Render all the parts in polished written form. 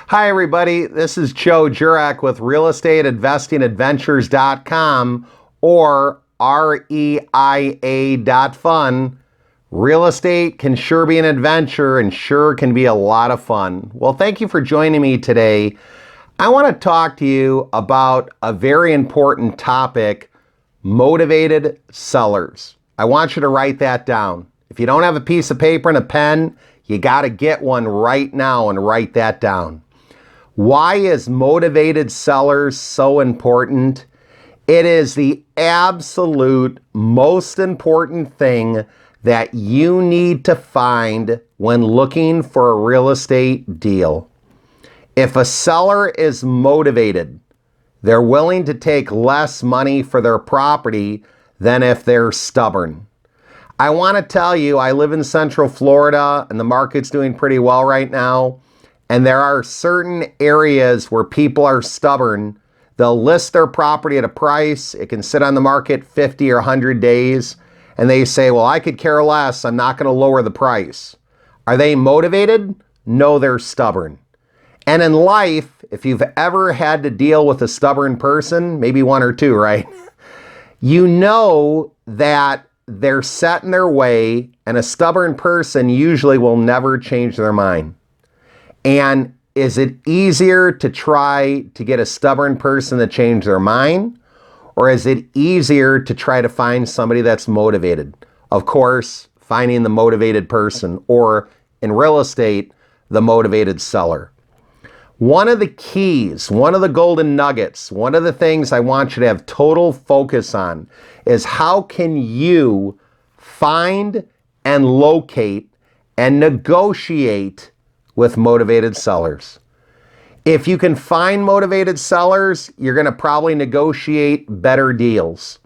Hi, everybody. This is Joe Jurek with realestateinvestingadventures.com or REIA.fun. Real estate can sure be an adventure and sure can be a lot of fun. Well, thank you for joining me today. I want to talk to you about a very important topic, motivated sellers. I want you to write that down. If you don't have a piece of paper and a pen, you got to get one right now and write that down. Why is motivated sellers so important? It is the absolute most important thing that you need to find when looking for a real estate deal. If a seller is motivated, they're willing to take less money for their property than if they're stubborn. I want to tell you, I live in Central Florida and the market's doing pretty well right now. And there are certain areas where people are stubborn. They'll list their property at a price. It can sit on the market 50 or 100 days. And they say, well, I could care less. I'm not going to lower the price. Are they motivated? No, they're stubborn. And in life, if you've ever had to deal with a stubborn person, maybe one or two, right? You know that they're set in their way, and a stubborn person usually will never change their mind. And is it easier to try to get a stubborn person to change their mind? Or is it easier to try to find somebody that's motivated? Of course, finding the motivated person, or in real estate, the motivated seller. One of the keys, one of the golden nuggets, one of the things I want you to have total focus on is how can you find and locate and negotiate with motivated sellers. If you can find motivated sellers, you're going to probably negotiate better deals.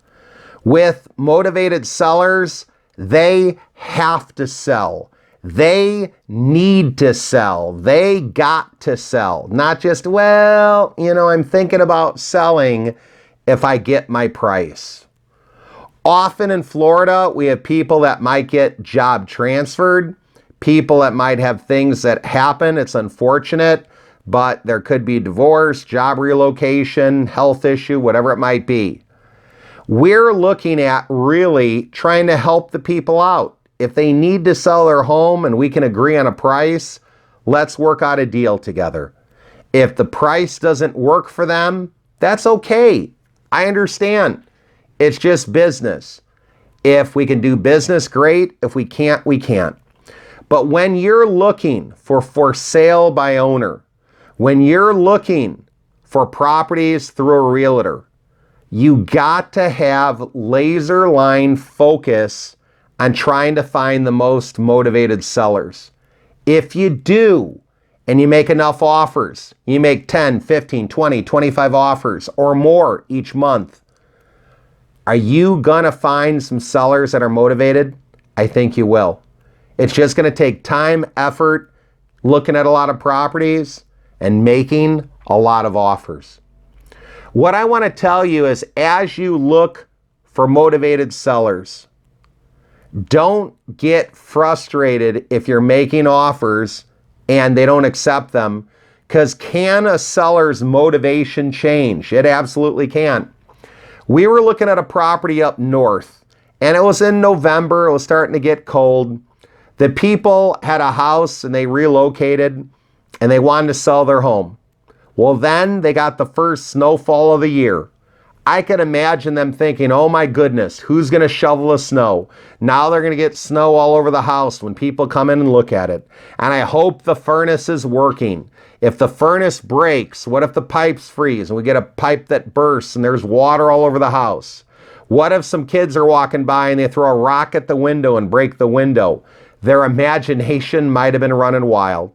With motivated sellers, they have to sell. They need to sell. They got to sell. Not just, well, I'm thinking about selling if I get my price. Often in Florida, we have people that might get job transferred. People that might have things that happen. It's unfortunate, but there could be divorce, job relocation, health issue, whatever it might be. We're looking at really trying to help the people out. If they need to sell their home and we can agree on a price, let's work out a deal together. If the price doesn't work for them, that's okay. I understand. It's just business. If we can do business, great. If we can't, we can't. But when you're looking for sale by owner, when you're looking for properties through a realtor, you got to have laser line focus on trying to find the most motivated sellers. If you do, and you make enough offers, you make 10, 15, 20, 25 offers or more each month, are you gonna find some sellers that are motivated? I think you will. It's just going to take time, effort, looking at a lot of properties, and making a lot of offers. What I want to tell you is, as you look for motivated sellers, don't get frustrated if you're making offers and they don't accept them, because can a seller's motivation change? It absolutely can. We were looking at a property up north, and it was in November. It was starting to get cold. The people had a house and they relocated and they wanted to sell their home. Well, then they got the first snowfall of the year. I can imagine them thinking, oh my goodness, who's going to shovel the snow? Now they're going to get snow all over the house when people come in and look at it. And I hope the furnace is working. If the furnace breaks, what if the pipes freeze and we get a pipe that bursts and there's water all over the house? What if some kids are walking by and they throw a rock at the window and break the window? Their imagination might have been running wild.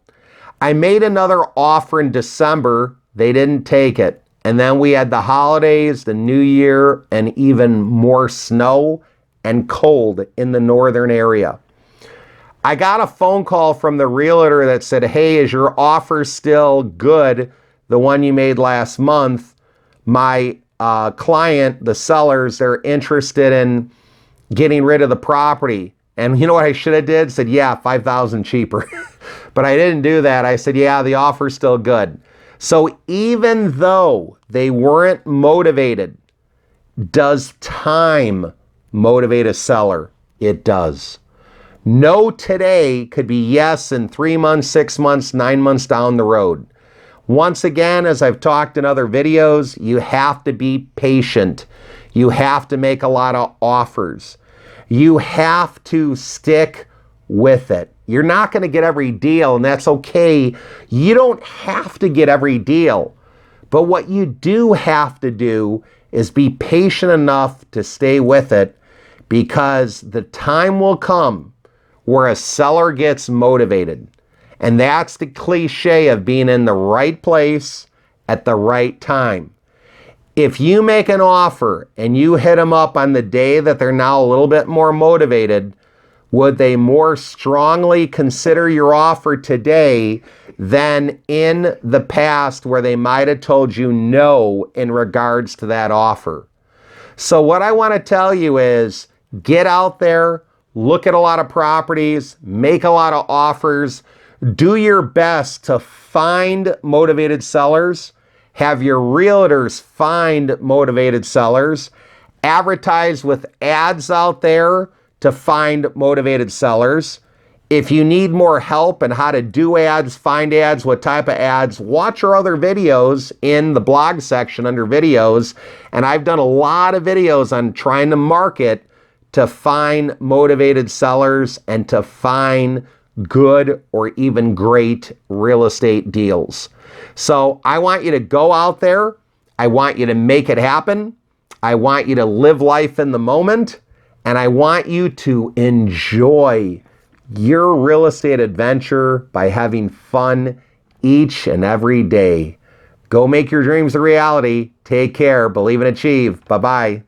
I made another offer in December. They didn't take it. And then we had the holidays, the New Year, and even more snow and cold in the northern area. I got a phone call from the realtor that said, hey, is your offer still good? The one you made last month. My client, the sellers, they're interested in getting rid of the property. And you know what I should have did? Said, yeah, 5,000 cheaper. But I didn't do that. I said, yeah, the offer's still good. So even though they weren't motivated, does time motivate a seller? It does. No today could be yes in 3 months, 6 months, 9 months down the road. Once again, as I've talked in other videos, you have to be patient. You have to make a lot of offers. You have to stick with it. You're not going to get every deal, and that's okay. You don't have to get every deal. But what you do have to do is be patient enough to stay with it, because the time will come where a seller gets motivated. And that's the cliche of being in the right place at the right time. If you make an offer and you hit them up on the day that they're now a little bit more motivated, would they more strongly consider your offer today than in the past where they might have told you no in regards to that offer? So what I want to tell you is, get out there, look at a lot of properties, make a lot of offers, do your best to find motivated sellers, have your realtors find motivated sellers, advertise with ads out there to find motivated sellers. If you need more help in how to do ads, find ads, what type of ads, watch our other videos in the blog section under videos. And I've done a lot of videos on trying to market to find motivated sellers and to find good or even great real estate deals. So I want you to go out there. I want you to make it happen. I want you to live life in the moment. And I want you to enjoy your real estate adventure by having fun each and every day. Go make your dreams a reality. Take care. Believe and achieve. Bye-bye.